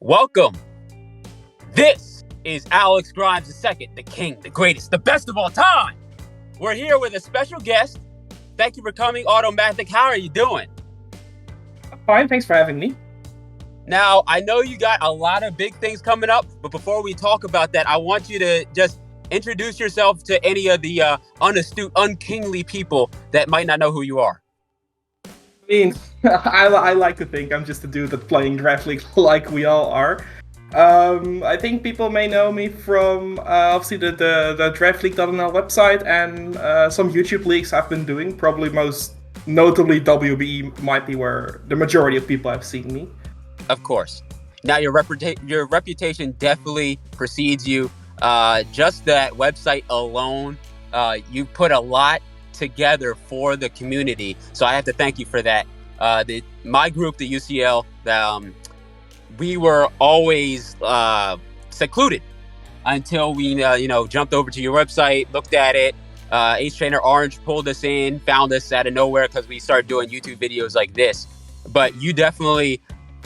Welcome. This is Alex Grimes II, the king, the greatest, the best of all time. We're here with a special guest. Thank you for coming, AutoMatthic. How are you doing? Fine, thanks for having me. Now, I know you got a lot of big things coming up, but before we talk about that, I want you to just introduce yourself to any of the unastute, unkingly people that might not know who you are. I mean, I like to think I'm just a dude that's playing Draft League like we all are. I think people may know me from obviously the Draft League.nl website and some YouTube leagues I've been doing. Probably most notably WBE might be where the majority of people have seen me. Of course. Now, your reputation definitely precedes you. Just that website alone, you put a lot together for the community. So I have to thank you for that. My group, the UCL, we were always secluded until we, jumped over to your website, looked at it. Ace Trainer Orange pulled us in, found us out of nowhere because we started doing YouTube videos like this. But you definitely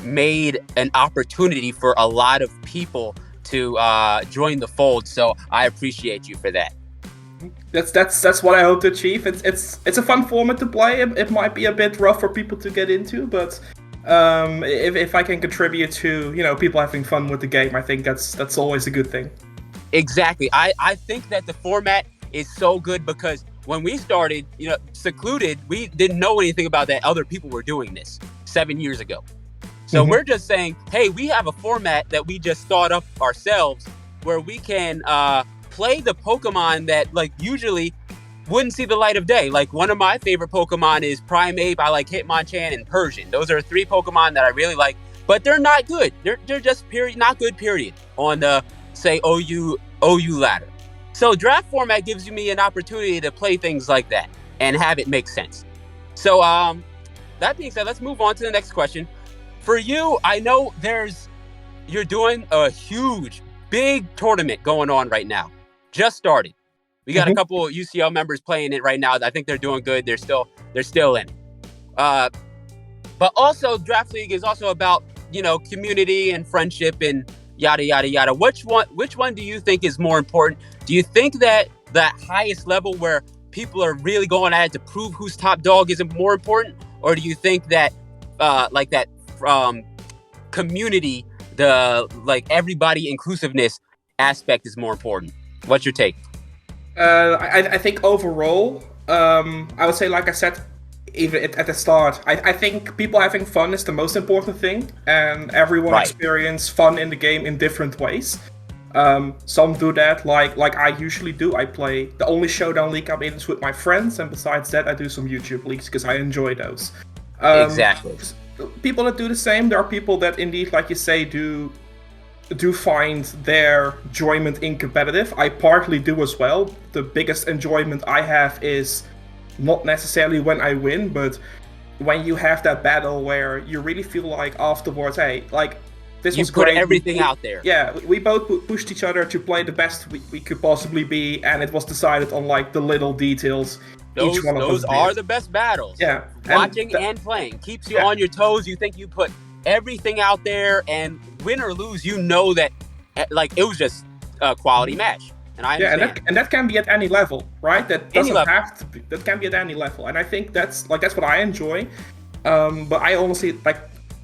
made an opportunity for a lot of people to join the fold. So I appreciate you for that. That's what I hope to achieve. It's a fun format to play. It might be a bit rough for people to get into, but if I can contribute to people having fun with the game, I think that's always a good thing. Exactly. I think that the format is so good because when we started, secluded, we didn't know anything about that other people were doing this 7 years ago. So we're just saying, hey, we have a format that we just thought up ourselves where we can play the Pokemon that usually wouldn't see the light of day. Like one of my favorite Pokemon is Primeape. I like Hitmonchan and Persian. Those are three Pokemon that I really like, but they're not good. They're just not good, period, on the, say, OU ladder. So draft format gives me an opportunity to play things like that and have it make sense. So that being said, let's move on to the next question. For you, I know you're doing a huge, big tournament going on right now. Just started. We got a couple of UCL members playing it right now. I think they're doing good. They're still in it. But also, Draft League is also about community and friendship and yada yada yada. Which one do you think is more important? Do you think that highest level where people are really going at it to prove who's top dog is more important, or do you think that community, the everybody inclusiveness aspect is more important? What's your take? I think overall, I would say, like I said, even at the start, I think people having fun is the most important thing, and everyone experience fun in the game in different ways. Some do that like I usually do. I play the only Showdown League I'm in is with my friends, and besides that, I do some YouTube leagues because I enjoy those. Exactly. People that do the same. There are people that indeed, like you say, do find their enjoyment in competitive. I partly do as well. The biggest enjoyment I have is not necessarily when I win, but when you have that battle where you really feel like afterwards, hey, this was great. You put everything out there. Yeah, we both pushed each other to play the best we could possibly be, and it was decided on the little details. Those are the best battles. Yeah. Watching and playing keeps you on your toes. You think you put everything out there, and win or lose, that it was just a quality match. And I understand. and that can be at any level, right? That doesn't have to be. That can be at any level, and I think that's what I enjoy. But I honestly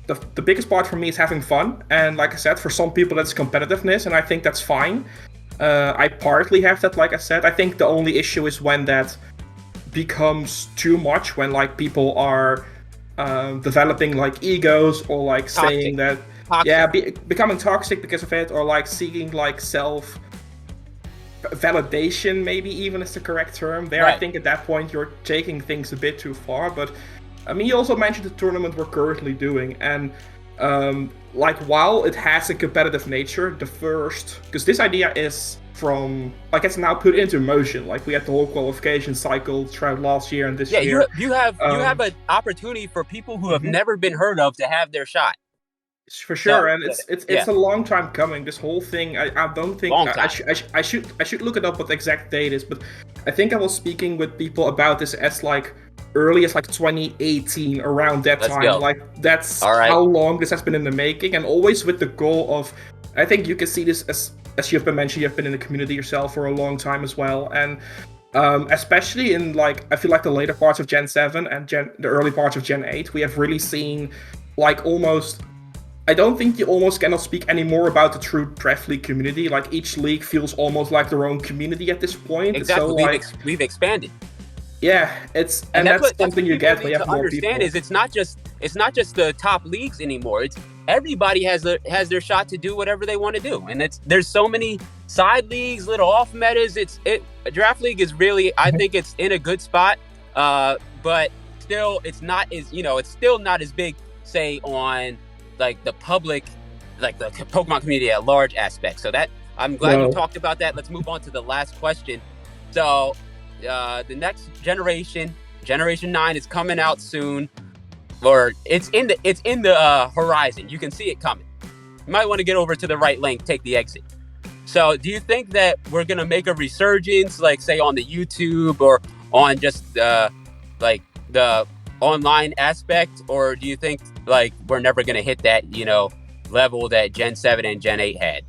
the biggest part for me is having fun, and like I said, for some people that's competitiveness, and I think that's fine. I partly have that, like I said. I think the only issue is when that becomes too much, when people are developing egos, or toxic. Saying that becoming toxic because of it, or seeking self validation, maybe even is the correct term there. Right. I think at that point you're taking things a bit too far. But I mean, you also mentioned the tournament we're currently doing, and while it has a competitive nature, because this idea is from it's now put into motion. We had the whole qualification cycle throughout last year and this year. Yeah, you have an opportunity for people who have never been heard of to have their shot. For sure, and it's a long time coming. This whole thing, I don't think I should look it up what the exact date is, but I think I was speaking with people about this as early as like 2018, around that Let's time. go. Like that's All right. how long this has been in the making, and always with the goal of, I think you can see this as you've been mentioning, you've been in the community yourself for a long time as well, and especially in like, I feel like the later parts of Gen 7 and the early parts of Gen 8, we have really seen like almost, I don't think you almost cannot speak anymore about the true Draft League community. Like each league feels almost like their own community at this point. Exactly. So We've expanded. Yeah, and that's something you get when you have more people. Understand is it's not just the top leagues anymore. It's everybody has their shot to do whatever they want to do, and there's so many side leagues, little off metas. Draft League is really, I think it's in a good spot, but still it's not as, it's still not as big, say, on like the public, like the Pokemon community at large aspect. So that I'm glad you talked about that. Let's move on to the last question. So the next generation 9 is coming out soon, or it's in the horizon. You can see it coming. You might want to get over to the right lane, take the exit. So do you think that we're gonna make a resurgence, like say on the YouTube or on just like the online aspect, or do you think like we're never gonna hit that level that Gen 7 and Gen 8 had?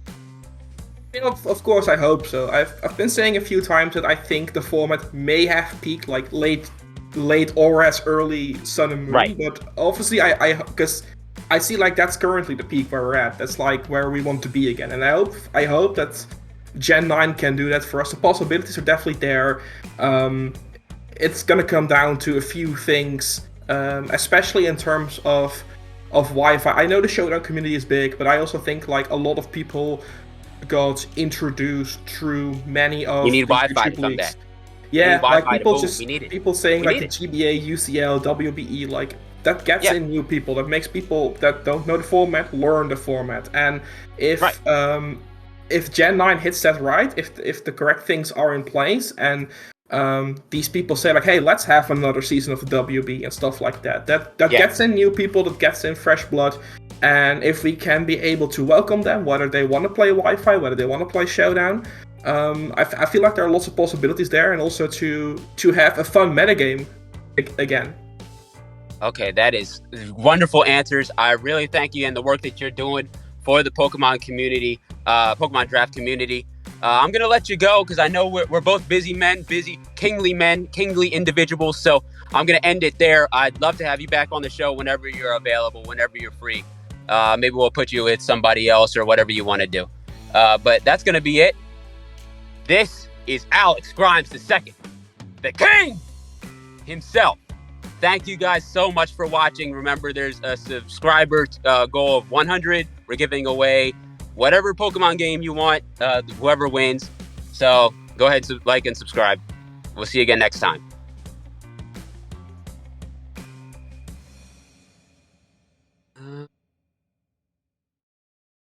Of course, I hope so. I've been saying a few times that I think the format may have peaked like late or as early Sun and Moon. Right. But obviously, because I see like that's currently the peak where we're at. That's like where we want to be again. And I hope that Gen 9 can do that for us. The possibilities are definitely there. It's gonna come down to a few things, especially in terms of Wi-Fi. I know the Showdown community is big, but I also think like a lot of people got introduced through many of you need the Wi-Fi YouTube to come leagues. back. Yeah, like people saying we like the GBA, UCL, WBE, like that gets in new people. That makes people that don't know the format learn the format. And if Gen 9 hits that right, if the correct things are in place, and these people say like, hey, let's have another season of the WB and stuff like that. That gets in new people, that gets in fresh blood. And if we can be able to welcome them, whether they want to play Wi-Fi, whether they want to play Showdown, I feel like there are lots of possibilities there, and also to have a fun metagame again. Okay, that is wonderful answers. I really thank you and the work that you're doing for the Pokemon community, Pokemon draft community. I'm going to let you go because I know we're both busy kingly individuals. So I'm going to end it there. I'd love to have you back on the show whenever you're available, whenever you're free. Maybe we'll put you with somebody else or whatever you want to do. But that's going to be it. This is Alex Grimes II, the king himself. Thank you guys so much for watching. Remember, there's a subscriber goal of 100. We're giving away whatever Pokemon game you want, whoever wins. So go ahead and like and subscribe. We'll see you again next time.